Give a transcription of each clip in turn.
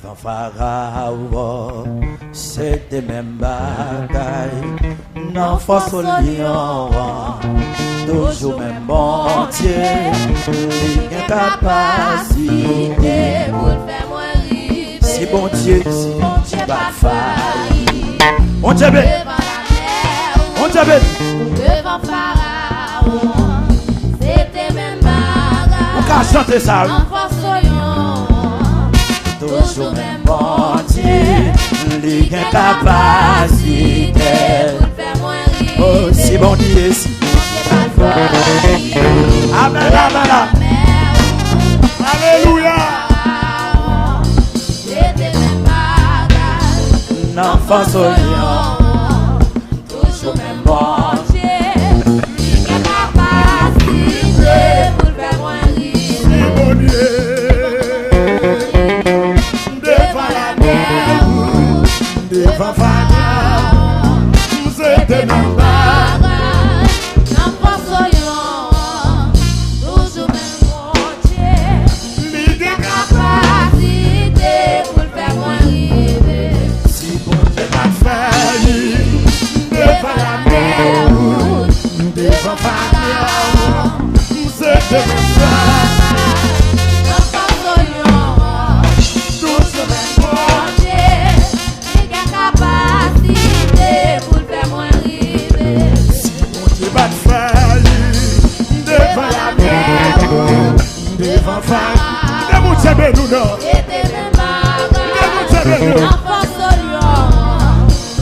Devant Pharaon, c'était même bagaille. Non, force au lion, toujours même bon Dieu. Il a capacité pour faire moi rire. si bon Dieu, Pas failli. on Dieu, Devant la mer, on Dieu, devant Pharaon, c'était même bagarre. on peut chanter ça. En force au lion, Toujours même bon Dieu, il a capacité. pour faire moi rire. Oh, si bon Dieu, si Pas failli. Amen, amen, alléluia. C'était même bagarre. Non, face au lion, Toujours même bon Dieu. Il a capacité pour faire moi rire. si bon Dieu, devant la mer, devant Pharaon, c'était même pas. Si bon Dieu m'a failli, devant la mer, devant Pharaon, c'était même pas. Toujours même bon. Si bon Dieu m'a failli, devant la mer, devant Pharaon, de mon Dieu, nous non.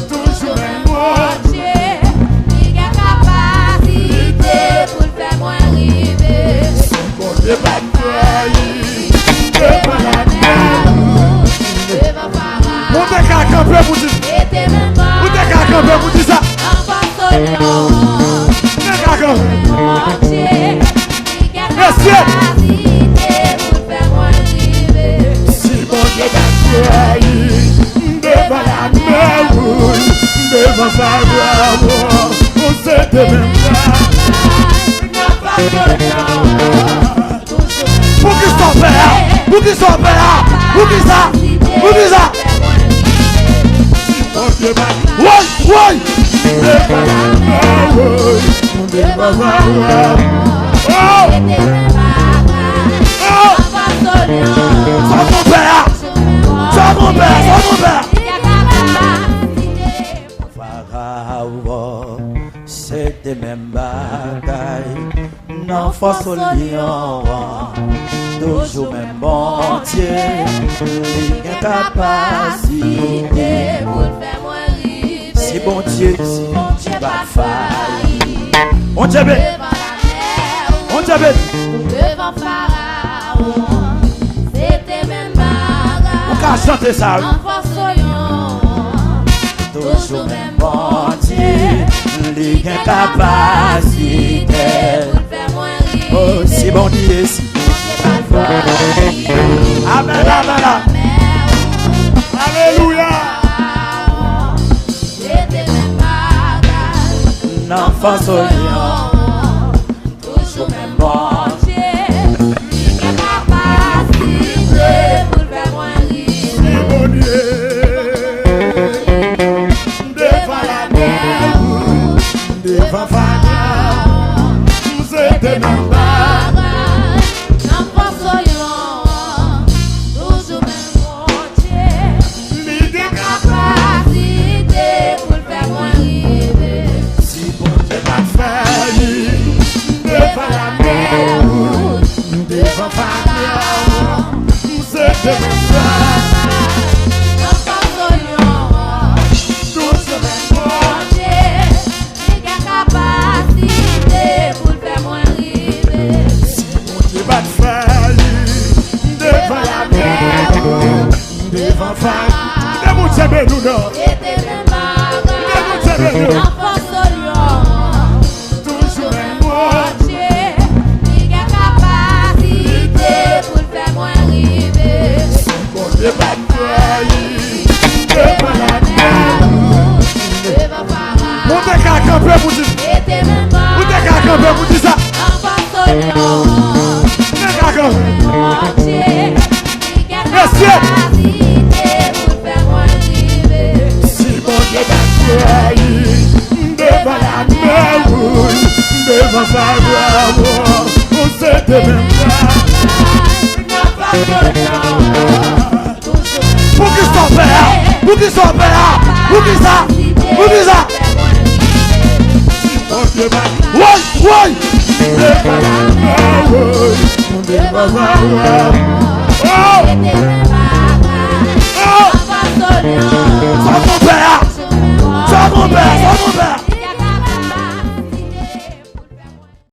Toujours même bon. Si bon Dieu m'a failli, devant la mer, on est qu'à camper pour dire, on est qu'à camper pour dire ça. On est qu'à camper. Si bon Dieu m'a failli, devant la mer, devant Pharaon, on s'était même pas. Pour qui sont là? Pour qui sont là? Pour qui ça? Pour qui ça? Si bon Dieu m'a oui! Devant la mer, devant Pharaon. Oh! Oh! Sans mon père! Sans mon père! Sans mon père! Pharaon, c'était même bagaille. Non, force au lion, toujours même bon Dieu. Il a capacité pour faire moi rire. si bon Dieu, pas failli. On Dieu, Devant la mer, on Dieu, devant Pharaon, c'était même bagarre. on peut chanter ça. En force au lion, Toujours même bon Dieu, il a capacité. pour faire moi rire. Oh, si bon Dieu, si Pas failli. Amen, amen, alléluia. C'était même bagarre. Non, face au lion, Toujours même bon Dieu. Il a capacité pour faire moi rire. si bon Dieu, devant la mer, devant Pharaon, c'était même pas. Si bon Dieu m'a failli, devant la mer, devant Pharaon, c'était même pas. Toujours même bon. Si bon Dieu m'a failli, devant la mer, devant Pharaon, de mon Dieu, nous non. Toujours même bon. Si bon Dieu m'a failli, devant la mer, on est qu'à camper pour dire, on est qu'à camper pour dire ça. On est qu'à camper. Messieurs, devant la merveille, devant sa gloire, on sait de même pour qui sont père, pour qui sont père, pour qui ça, pour qui ça. Oui, oui. Devant la merveille, devant sa gloire.